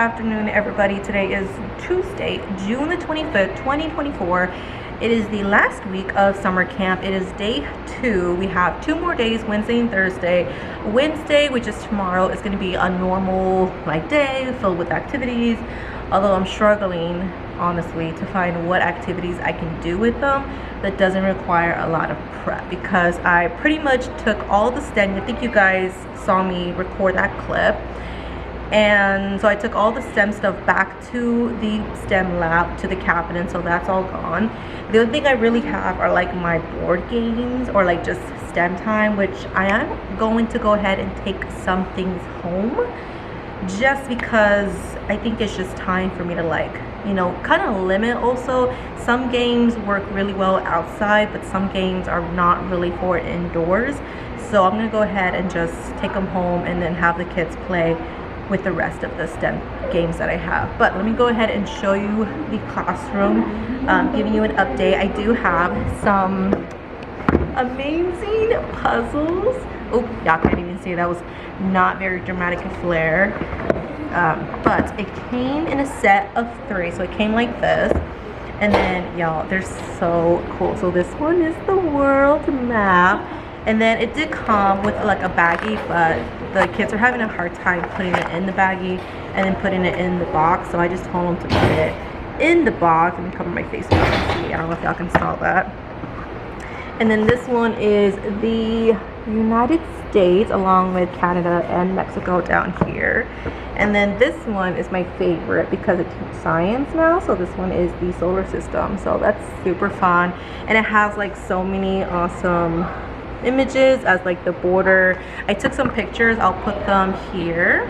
afternoon, everybody. Today is Tuesday, June the 25th, 2024. It is the last week of summer camp. It is day 2. We have 2 more days, Wednesday and Thursday. Wednesday, which is tomorrow, is going to be a normal day filled with activities, although I'm struggling honestly to find what activities I can do with them that doesn't require a lot of prep, because I pretty much took all the STEM. I think you guys saw me record that clip, and so I took all the STEM stuff back to the STEM lab, to the cabinet, so that's all gone. The only thing I really have are my board games or just STEM time, which I am going to go ahead and take some things home, just because I think it's just time for me to kind of limit. Also, some games work really well outside, but some games are not really for indoors, so I'm gonna go ahead and just take them home and then have the kids play with the rest of the STEM games that I have. But let me go ahead and show you the classroom, giving you an update. I do have some amazing puzzles. Oh, y'all can't even see, that was not very dramatic and flair. But it came in a set of 3, so it came like this, and then y'all, they're so cool. So this one is the world map, and then it did come with a baggie, but the kids are having a hard time putting it in the baggie and then putting it in the box, so I just told them to put it in the box. Let me cover my face so you can see. I don't know if y'all can saw that. And then this one is the United States along with Canada and Mexico down here. And then this one is my favorite because it teaches science now. So this one is the solar system. So that's super fun. And it has so many awesome images as the border. I took some pictures. I'll put them here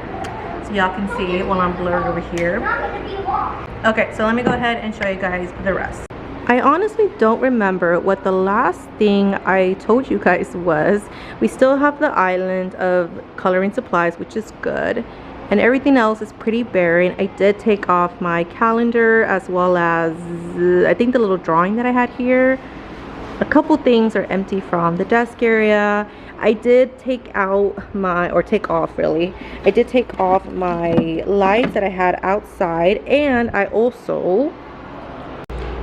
so y'all can see while I'm blurred over here. Okay, so let me go ahead and show you guys the rest. I honestly don't remember what the last thing I told you guys was. We still have the island of coloring supplies, which is good, and everything else is pretty barren. I did take off my calendar, as well as I think the little drawing that I had here. A couple things are empty from the desk area. I did take off my lights that I had outside, and I also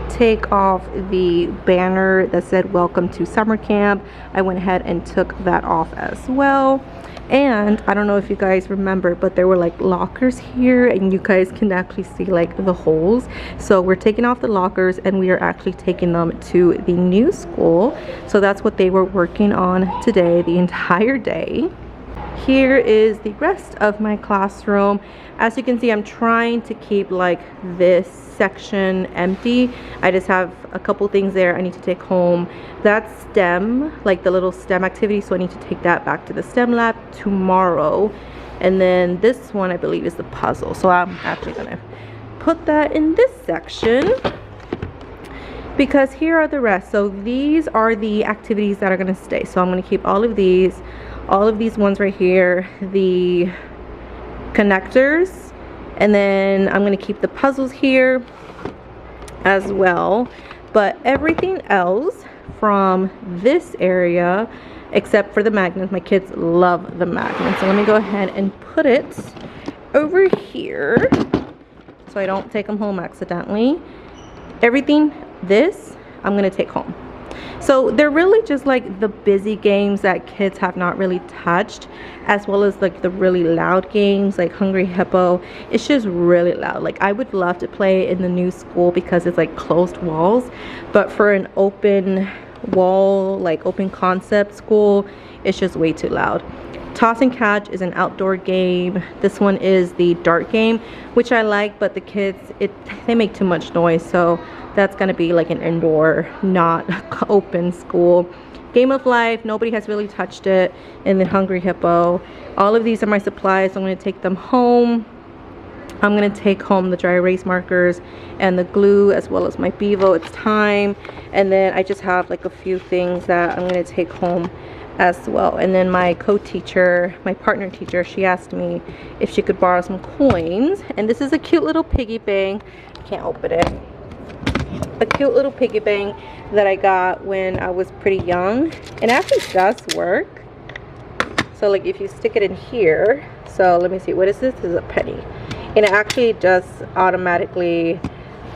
take off the banner that said welcome to summer camp. I went ahead and took that off as well. And I don't know if you guys remember, but there were lockers here, and you guys can actually see the holes. So we're taking off the lockers and we are actually taking them to the new school. So that's what they were working on today, the entire day. Here is the rest of my classroom. As you can see, I'm trying to keep this section empty. I just have a couple things there I need to take home. That's STEM, the little STEM activity, so I need to take that back to the STEM lab tomorrow. And then this one, I believe, is the puzzle, so I'm actually gonna put that in this section, because here are the rest. So these are the activities that are gonna stay, so I'm gonna keep all of these ones right here, the connectors, and then I'm going to keep the puzzles here as well. But everything else from this area, except for the magnets, my kids love the magnets, so let me go ahead and put it over here so I don't take them home accidentally. Everything this I'm going to take home. So they're really just the busy games that kids have not really touched, as well as the really loud games like Hungry Hippo. It's just really loud. I would love to play in the new school because it's closed walls, but for an open wall, open concept school, it's just way too loud. Toss and catch is an outdoor game. This one is the dart game, which I like, but the kids, they make too much noise, so that's gonna be an indoor, not open school. Game of Life, nobody has really touched it. And then Hungry Hippo. All of these are my supplies, so I'm gonna take them home. I'm gonna take home the dry erase markers and the glue, as well as my Bevo. It's time. And then I just have a few things that I'm gonna take home as well. And then my co-teacher, my partner teacher, she asked me if she could borrow some coins, and this is a cute little piggy bank. I can't open it. A cute little piggy bank that I got when I was pretty young, and it actually does work. So if you stick it in here, so let me see, what is this? This is a penny. and it actually just automatically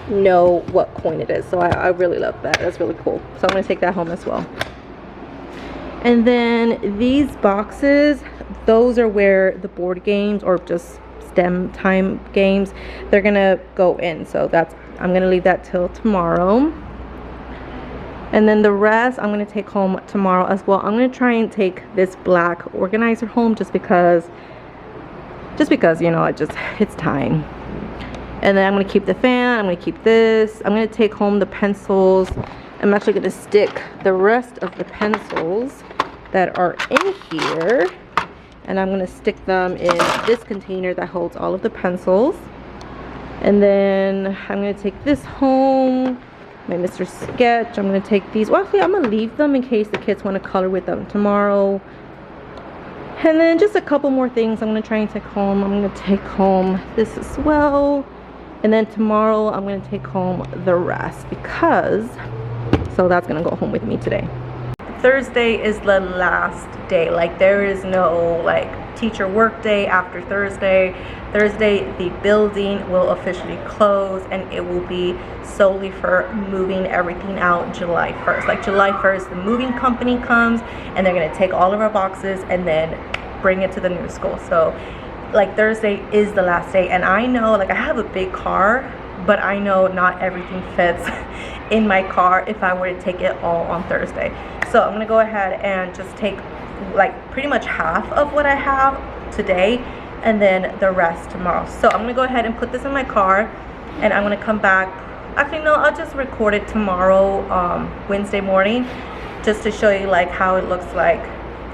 know what coin it is. So I really love that. That's really cool. So I'm going to take that home as well. And then these boxes, those are where the board games or just STEM time games, they're gonna go in. So that's, I'm gonna leave that till tomorrow. And then the rest I'm gonna take home tomorrow as well. I'm gonna try and take this black organizer home just because you know, it's time. And then I'm gonna keep the fan, I'm gonna keep this, I'm gonna take home the pencils. I'm actually gonna stick the rest of the pencils that are in here, and I'm gonna stick them in this container that holds all of the pencils. And then I'm gonna take this home, my Mr. Sketch. I'm gonna take these. Well, actually, I'm gonna leave them in case the kids want to color with them tomorrow. And then just a couple more things I'm gonna try and take home. I'm gonna take home this as well. And then tomorrow I'm gonna take home the rest so that's gonna go home with me today. Thursday is the last day. Like, there is no like teacher work day after Thursday. Thursday the building will officially close, and it will be solely for moving everything out July 1st. Like July 1st the moving company comes and they're going to take all of our boxes and then bring it to the new school. So like Thursday is the last day, and I know, like, I have a big car, but I know not everything fits in my car if I were to take it all on Thursday. So I'm gonna go ahead and just take like pretty much half of what I have today and then the rest tomorrow. So I'm gonna go ahead and put this in my car, and I'm gonna come back. Actually no, I'll just record it tomorrow, Wednesday morning, just to show you like how it looks like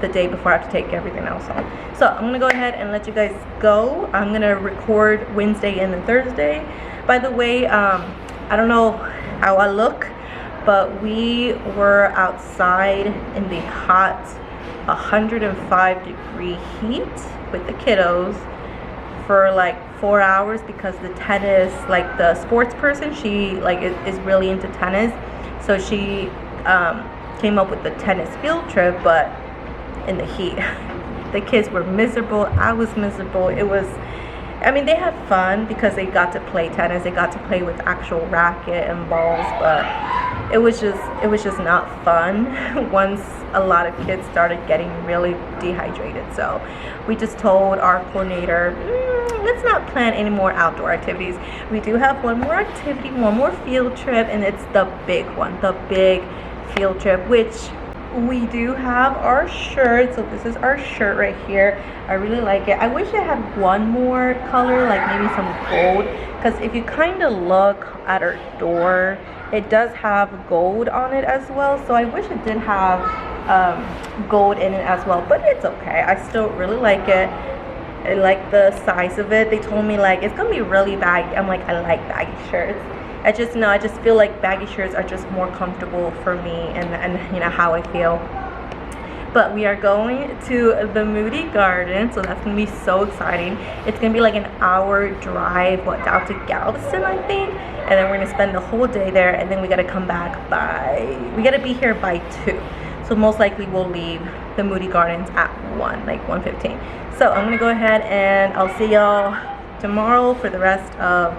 the day before I have to take everything else home. So I'm gonna go ahead and let you guys go. I'm gonna record Wednesday and then Thursday. By the way, I don't know how I look, but we were outside in the hot 105-degree heat with the kiddos for like 4 hours because the tennis, like the sports person, she like is really into tennis, so she came up with the tennis field trip, but in the heat. The kids were miserable, I was miserable. It was, I mean, they had fun because they got to play tennis, they got to play with actual racket and balls, but it was just not fun once a lot of kids started getting really dehydrated. So we just told our coordinator, let's not plan any more outdoor activities. We do have one more activity, one more field trip, and it's the big one, the big field trip, which we do have our shirt. So this is our shirt right here. I really like it. I wish I had one more color, like maybe some gold, because if you kind of look at our door, it does have gold on it as well. So I wish it did have gold in it as well, but it's okay. I still really like it. I like the size of it. They told me like it's gonna be really baggy. I'm like, I like baggy shirts. I just feel like baggy shirts are just more comfortable for me and you know how I feel. But we are going to the Moody Garden, so that's gonna be so exciting. It's gonna be like an hour drive down to Galveston, I think, and then we're gonna spend the whole day there, and then we gotta come back we gotta be here by 2. So most likely we'll leave the Moody Gardens at 1, like 1:15. So I'm gonna go ahead and I'll see y'all tomorrow for the rest of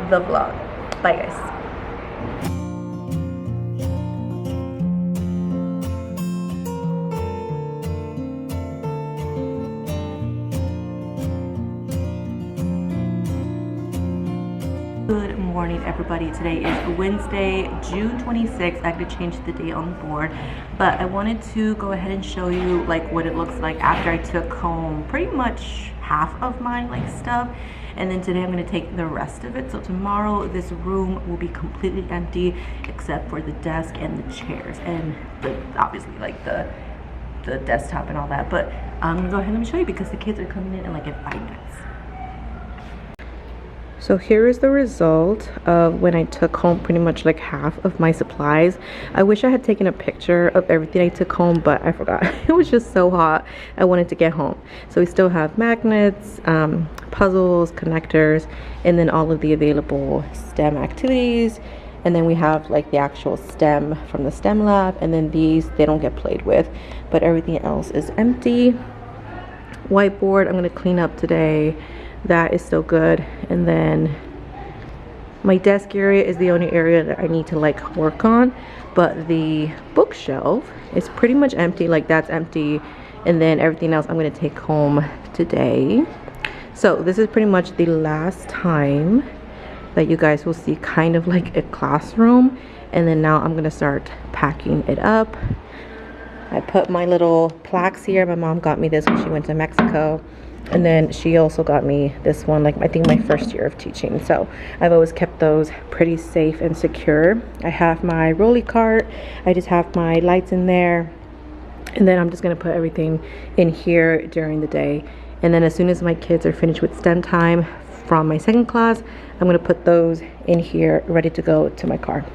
the vlog. Bye guys. Good morning everybody. Today is Wednesday, June 26th. I could change the date on the board, but I wanted to go ahead and show you like what it looks like after I took home pretty much half of my like stuff, and then today I'm going to take the rest of it. So tomorrow this room will be completely empty except for the desk and the chairs and obviously like the desktop and all that. But I'm gonna go ahead and show you because the kids are coming in like 5 minutes. So here is the result of when I took home pretty much like half of my supplies. I wish I had taken a picture of everything I took home, but I forgot. It was just so hot. I wanted to get home. So we still have magnets, puzzles, connectors, and then all of the available STEM activities. And then we have like the actual STEM from the STEM lab. And then these, they don't get played with, but everything else is empty. Whiteboard, I'm gonna clean up today. that is still good. And then my desk area is the only area that I need to like work on, but the bookshelf is pretty much empty. Like that's empty, and then everything else I'm gonna take home today. So this is pretty much the last time that you guys will see kind of like a classroom, and then now I'm gonna start packing it up. I put my little plaques here. My mom got me this when she went to Mexico, and then she also got me this one, like I think my first year of teaching. So I've always kept those pretty safe and secure. I have my rolly cart. I just have my lights in there, and then I'm just gonna put everything in here during the day. And then as soon as my kids are finished with STEM time from my second class, I'm gonna put those in here ready to go to my car.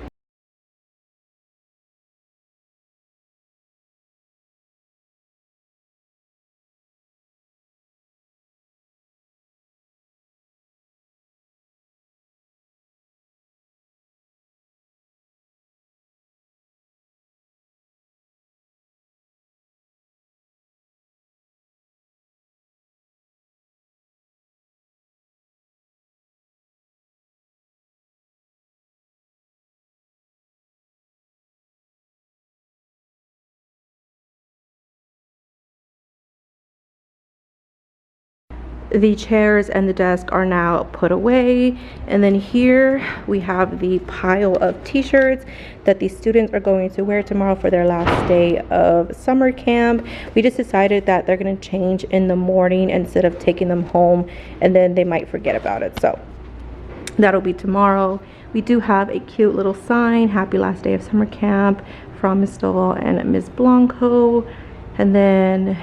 The chairs and the desk are now put away, and then here we have the pile of t-shirts that the students are going to wear tomorrow for their last day of summer camp. We just decided that they're going to change in the morning instead of taking them home, and then they might forget about it, so that'll be tomorrow. We do have a cute little sign, happy last day of summer camp, from Miss Stovall and Miss Blanco, and then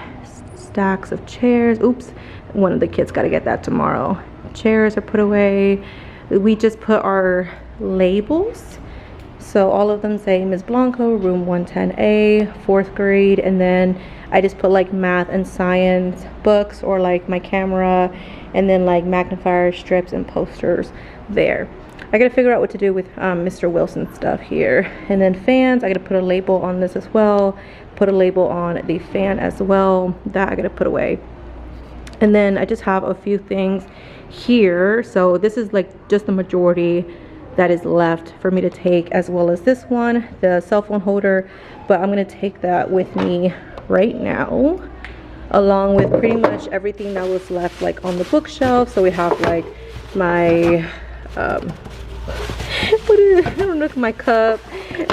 stacks of chairs. Oops, one of the kids got to get that tomorrow. Chairs are put away. We just put our labels, so all of them say Ms. Blanco, room 110A, 4th grade, and then I just put like math and science books, or like my camera, and then like magnifier strips and posters there. I gotta figure out what to do with Mr. Wilson stuff here. And then fans, I gotta put a label on this as well, put a label on the fan as well. That I gotta put away. And then I just have a few things here. So this is like just the majority that is left for me to take, as well as this one, the cell phone holder. But I'm gonna take that with me right now, along with pretty much everything that was left like on the bookshelf. So we have like my what is it? I don't know, my cup,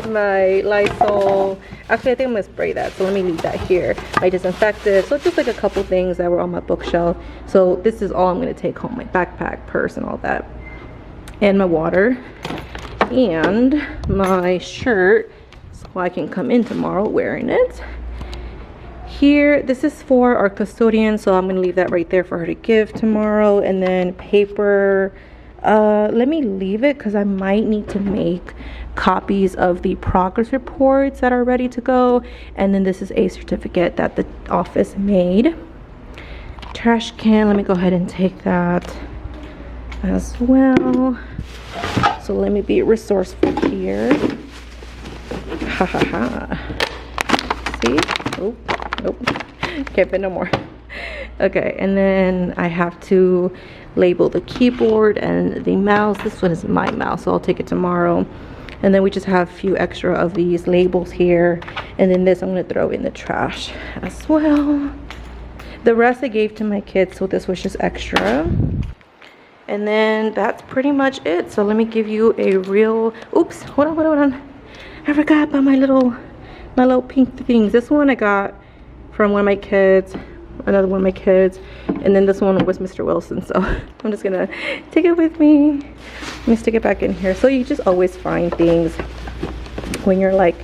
my Lysol. Actually, I think I'm gonna spray that, so let me leave that here. My disinfectant. So just like a couple things that were on my bookshelf. So this is all I'm gonna take home, my backpack, purse, and all that, and my water, and my shirt, so I can come in tomorrow wearing it. Here, this is for our custodian, so I'm gonna leave that right there for her to give tomorrow. And then paper, let me leave it because I might need to make copies of the progress reports that are ready to go. And then this is a certificate that the office made. Trash can, let me go ahead and take that as well. So let me be resourceful here. Ha ha ha. See? Oh, nope. Can't fit no more. Okay, and then I have to label the keyboard and the mouse. This one is my mouse, so I'll take it tomorrow. And then we just have a few extra of these labels here, and then this I'm going to throw in the trash as well. The rest I gave to my kids, so this was just extra. And then that's pretty much it. So let me give you a real, oops, hold on. I forgot about my little pink things. This one I got from one of my kids, another one of my kids, and then this one was Mr. Wilson, so I'm just gonna take it with me. Let me stick it back in here. So you just always find things when you're like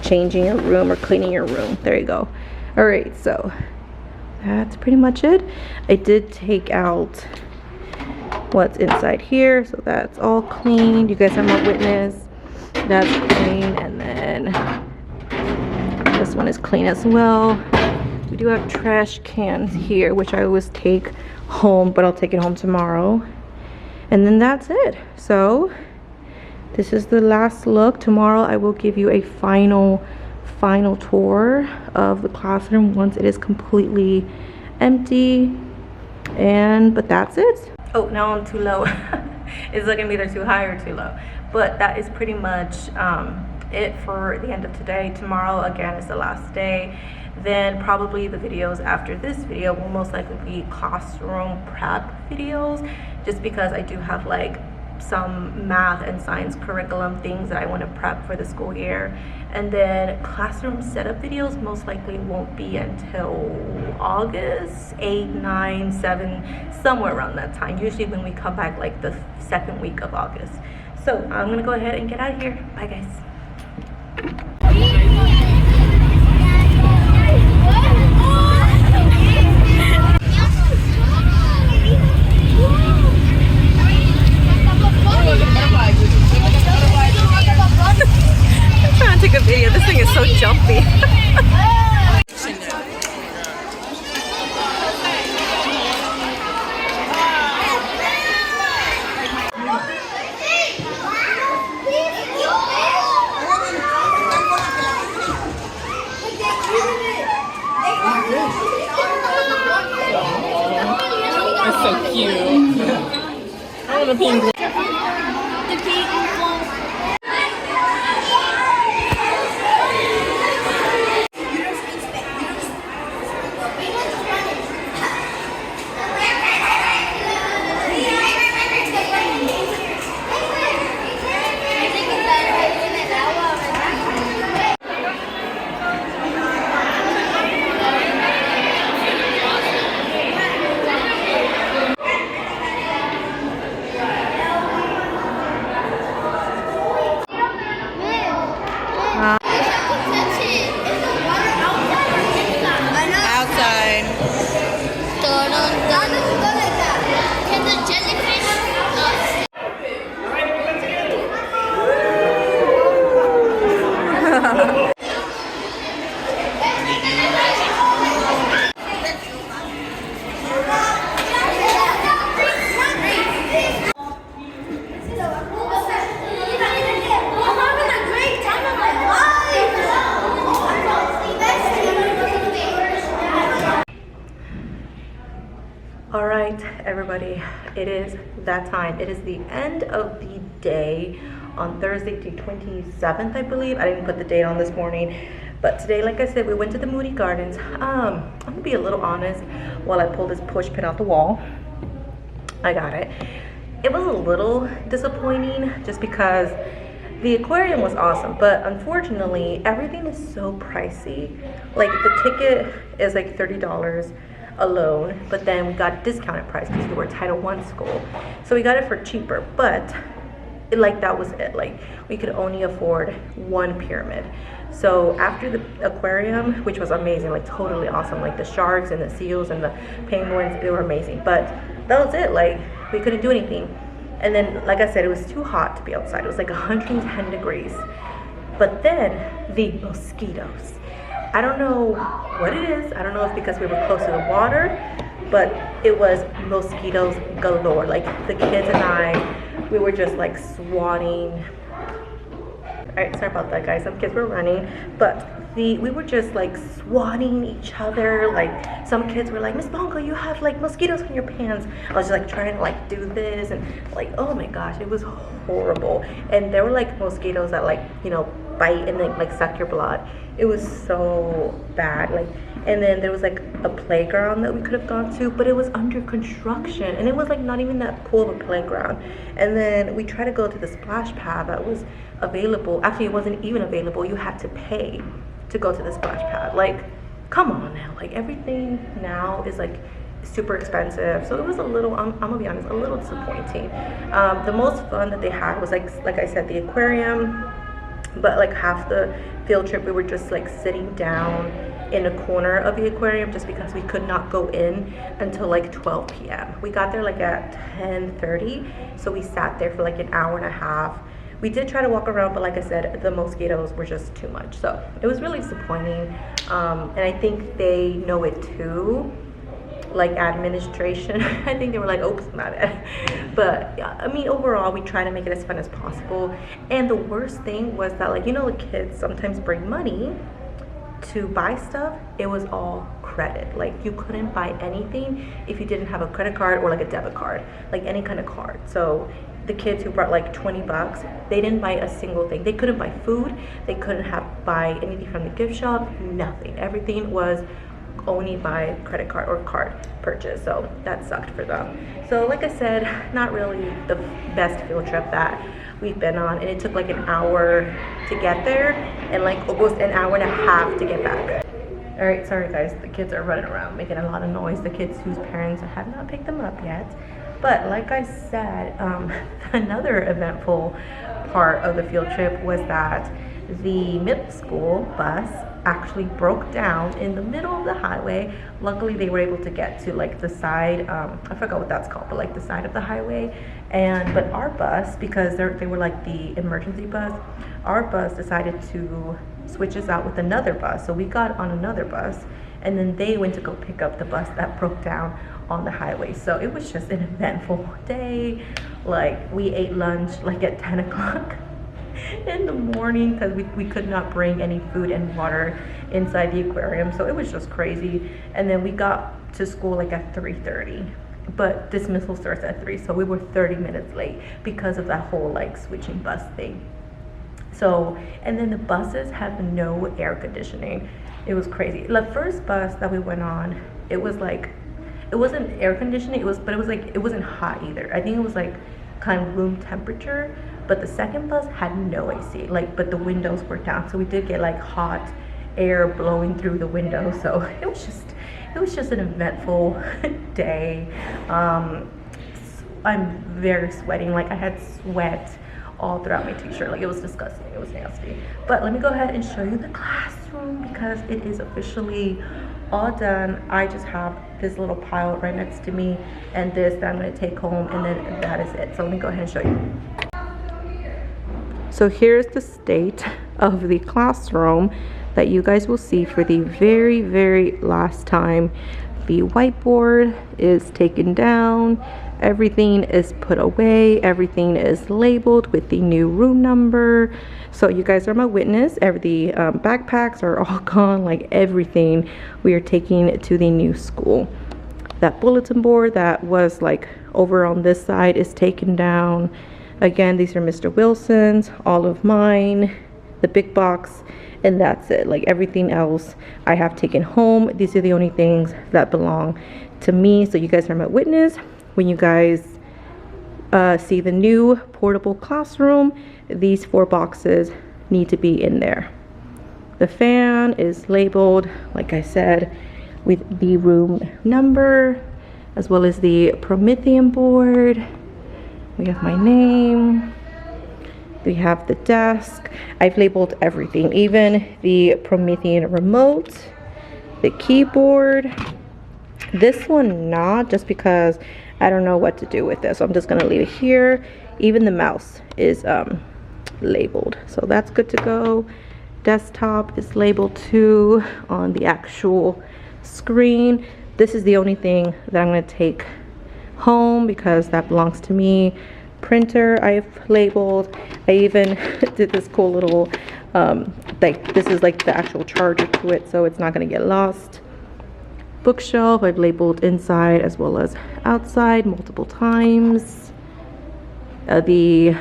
changing your room or cleaning your room. There you go. All right, so that's pretty much it. I did take out what's inside here, so that's all clean. You guys have my witness. That's clean, and then this one is clean as well. We do have trash cans here, which I always take home, but I'll take it home tomorrow. And then that's it. So this is the last look. Tomorrow I will give you a final tour of the classroom once it is completely empty. And but that's it. Oh, now I'm too low. It's looking either too high or too low, but that is pretty much it for the end of today. Tomorrow again is the last day. Then probably the videos after this video will most likely be classroom prep videos, just because I do have like some math and science curriculum things that I want to prep for the school year. And then classroom setup videos most likely won't be until August 8, 9, 7, somewhere around that time, usually when we come back like the second week of August. So I'm gonna go ahead and get out of here. Bye guys. I'm trying to take a video. This thing is so jumpy. That's so cute. I want a penguin. Alright everybody, it is that time. It is the end of the day on Thursday the 27th, I believe. I didn't put the date on this morning, but today, like I said, we went to the Moody Gardens. I'm gonna be a little honest. While I pull this push pin out the wall, I got it. It was a little disappointing just because the aquarium was awesome, but unfortunately everything is so pricey. Like the ticket is like $30 alone, but then we got discounted price because we were Title I school, so we got it for cheaper. But that was it. Like we could only afford one pyramid. So after the aquarium, which was amazing, like totally awesome, like the sharks and the seals and the penguins, they were amazing, but that was it. Like we couldn't do anything. And then, like I said, it was too hot to be outside. It was like 110 degrees. But then the mosquitoes, I don't know what it is. I don't know if because we were close to the water, but it was mosquitoes galore. Like the kids and I, we were just like swatting. All right, sorry about that, guys. Some kids were running, but we were just like swatting each other. Like some kids were like, Miss Bongo, you have like mosquitoes on your pants. I was just like trying to like do this, and like, oh my gosh, it was horrible. And there were like mosquitoes that like, you know, bite and then like suck your blood. It was so bad. Like, and then there was like a playground that we could have gone to, but it was under construction, and it was like not even that cool of a playground. And then we tried to go to the splash pad that was available. Actually, it wasn't even available. You had to pay to go to the splash pad. Like, come on now. Like everything now is like super expensive. So it was a little, I'm gonna be honest, a little disappointing. The most fun that they had was like I said, the aquarium. But like half the field trip, we were just like sitting down in a corner of the aquarium just because we could not go in until like 12 p.m. We got there like at 10:30, so we sat there for like an hour and a half. We did try to walk around, but like I said, the mosquitoes were just too much. So it was really disappointing. And I think they know it too. Like administration, I think they were like, oops, my bad. But yeah, I mean, overall, we try to make it as fun as possible. And the worst thing was that, like, you know, the kids sometimes bring money, to buy stuff, it was all credit. Like you couldn't buy anything if you didn't have a credit card or like a debit card, like any kind of card. So the kids who brought like 20 bucks, they didn't buy a single thing. They couldn't buy food, they couldn't buy anything from the gift shop, nothing. Everything was only by credit card or card purchase. So that sucked for them. So like I said, not really the best field trip that we've been on, and it took like an hour to get there and like almost an hour and a half to get back. All right, sorry guys, the kids are running around making a lot of noise, the kids whose parents have not picked them up yet. But like I said, another eventful part of the field trip was that the middle school bus actually broke down in the middle of the highway. Luckily they were able to get to like the side, I forgot what that's called, but like the side of the highway. But our bus, because they were like the emergency bus, our bus decided to switch us out with another bus. So we got on another bus, and then they went to go pick up the bus that broke down on the highway. So it was just an eventful day. Like we ate lunch like at 10 o'clock in the morning because we could not bring any food and water inside the aquarium. So it was just crazy. And then we got to school like at 3:30, but dismissal starts at 3, so we were 30 minutes late because of that whole like switching bus thing. So, and then the buses have no air conditioning. It was crazy. The first bus that we went on, it was like, it wasn't air conditioning, but it was like, it wasn't hot either. I think it was like kind of room temperature. But the second bus had no AC, like, but the windows were down, so we did get like hot air blowing through the window. So it was just an eventful day. I'm very sweating, like I had sweat all throughout my t-shirt. Like it was disgusting, it was nasty. But let me go ahead and show you the classroom because it is officially all done. I just have this little pile right next to me and this that I'm going to take home, and then that is it. So let me go ahead and show you. So here's the state of the classroom that you guys will see for the very, very last time. The whiteboard is taken down, everything is put away, everything is labeled with the new room number. So you guys are my witness. The backpacks are all gone, like everything we are taking to the new school. That bulletin board that was like over on this side is taken down. Again, these are Mr. Wilson's, all of mine, the big box, and that's it. Like everything else I have taken home. These are the only things that belong to me. So you guys are my witness. When you guys see the new portable classroom, these 4 boxes need to be in there. The fan is labeled, like I said, with the room number, as well as the Promethean board. We have my name. We have the desk. I've labeled everything, even the Promethean remote, the keyboard. This one not, just because I don't know what to do with this. So I'm just gonna leave it here. Even the mouse is labeled, so that's good to go. Desktop is labeled too on the actual screen. This is the only thing that I'm gonna take home because that belongs to me. Printer I've labeled. I even did this cool little like this is like the actual charger to it, so it's not going to get lost. Bookshelf I've labeled inside as well as outside multiple times. The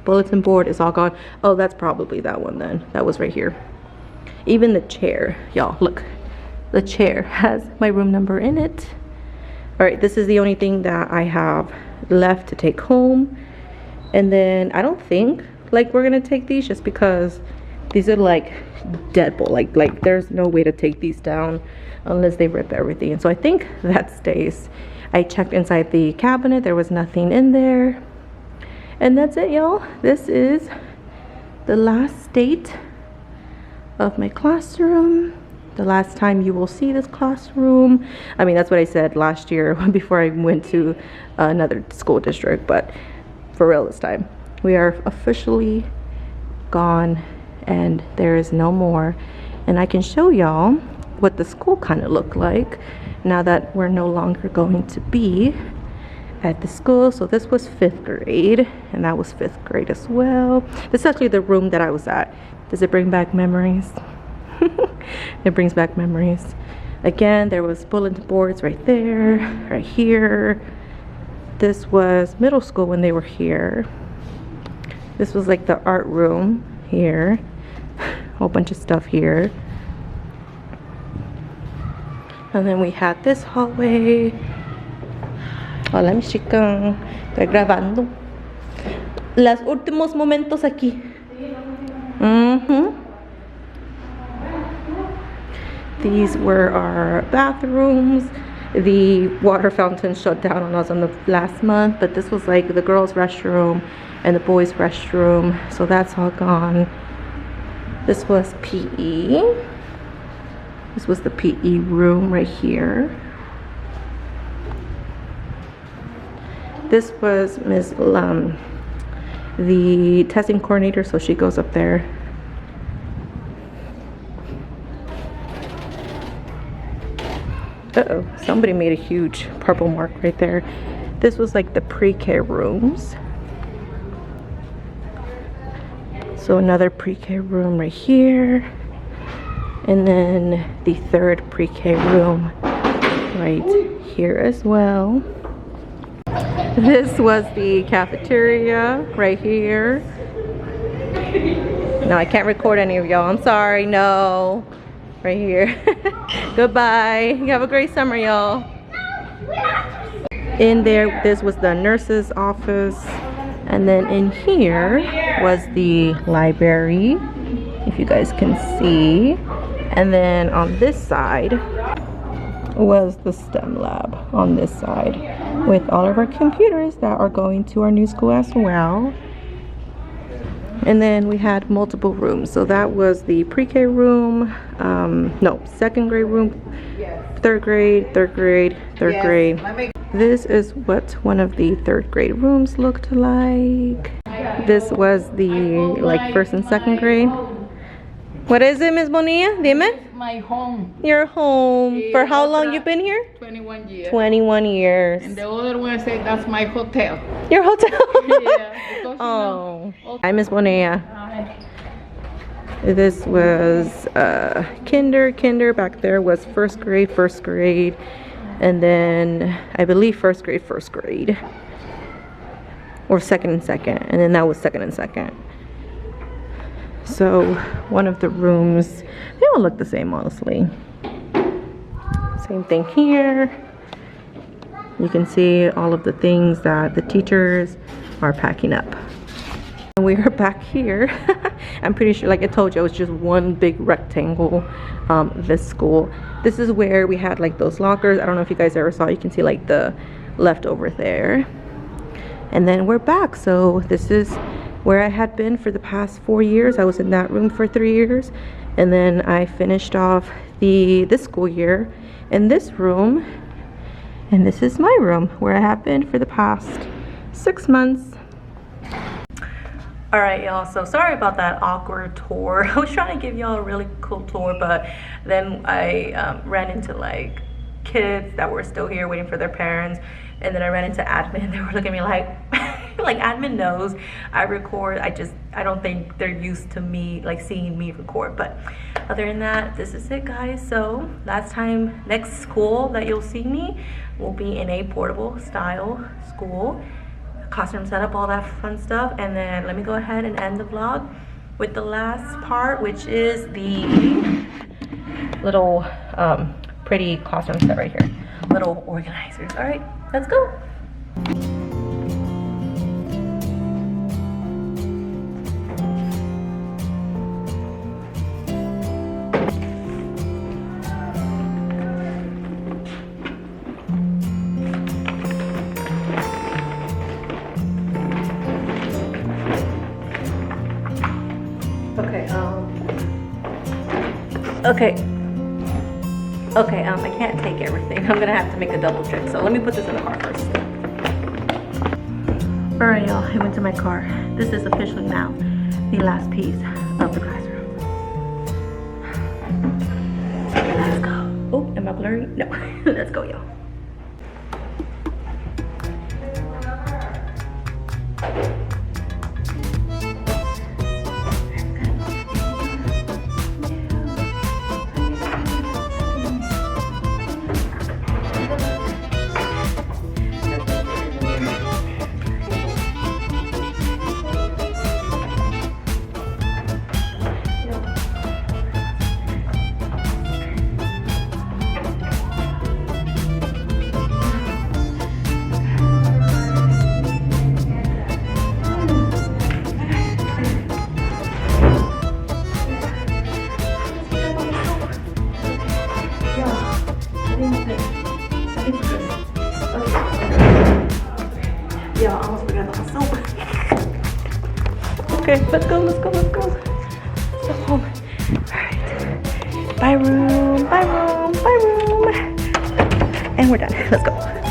bulletin board is all gone. Oh, that's probably that one then. That was right here. Even the chair, y'all, look, the chair has my room number in it. All right, this is the only thing that I have left to take home. And then I don't think like we're gonna take these, just because these are like deadbolt, like there's no way to take these down unless they rip everything. And so I think that stays. I checked inside the cabinet, there was nothing in there. And that's it, y'all. This is the last state of my classroom. The last time you will see this classroom. I mean, that's what I said last year before I went to another school district, but for real this time. We are officially gone and there is no more. And I can show y'all what the school kind of looked like now that we're no longer going to be at the school. So this was 5th grade, and that was 5th grade as well. This is actually the room that I was at. Does it bring back memories? It brings back memories. Again, there was bulletin boards right there, right here. This was middle school when they were here. This was like the art room here. Whole bunch of stuff here. And then we had this hallway. Hola, mi chica. Estoy grabando. Los últimos momentos aquí. These were our bathrooms. The water fountain shut down on us on the last month, but this was like the girls' restroom and the boys' restroom, so that's all gone. This was PE. This was the PE room right here. This was Ms. Lum, the testing coordinator, so she goes up there. Uh-oh, somebody made a huge purple mark right there. This was like the pre-K rooms. So another pre-K room right here. And then the third pre-K room right here as well. This was the cafeteria right here. No, I can't record any of y'all. I'm sorry. No. Right here. Goodbye. You have a great summer, y'all. In there, this was the nurse's office. And then in here was the library, if you guys can see. And then on this side was the STEM lab on this side with all of our computers that are going to our new school as well. And then we had multiple rooms. So that was the pre-K room, no, second grade room, third grade. This is what one of the third grade rooms looked like. This was the like first and second grade. What is it, Miss Bonilla? Dime. My home. Your home. For how long you been here? 21 years. 21 years. And the other one said that's my hotel. Your hotel? Yeah. Because, Oh. okay. Hi, Miss Bonilla. Hi. This was kinder. Back there was first grade. And then I believe first grade. Or second. And then that was second. So one of the rooms, they all look the same, honestly. Same thing here. You can see all of the things that the teachers are packing up. And we are back here. I'm pretty sure, like I told you, it was just one big rectangle, this school. This is where we had like those lockers. I don't know if you guys ever saw, you can see like the leftover there. And then we're back. So this is where I had been for the past 4 years. I was in that room for 3 years. And then I finished off this school year in this room. And this is my room where I have been for the past 6 months. All right, y'all, so sorry about that awkward tour. I was trying to give y'all a really cool tour, but then I ran into like kids that were still here waiting for their parents, and then I ran into admin. They were looking at me like like admin knows I record. I don't think they're used to me like seeing me record. But other than that, this is it, guys. So next school that you'll see me will be in a portable style school, classroom setup, all that fun stuff. And then let me go ahead and end the vlog with the last part, which is the little pretty classroom set right here, little organizers. All right, let's go. Okay, I can't take everything. I'm gonna have to make a double trip. So let me put this in the car first. All right, y'all, I went to my car. This is officially now the last piece of the classroom. Let's go. Oh, am I blurry? No, let's go, y'all. Okay, let's go, let's go, let's go. Let's go home. Alright. Bye room, bye room, bye room. And we're done. Let's go.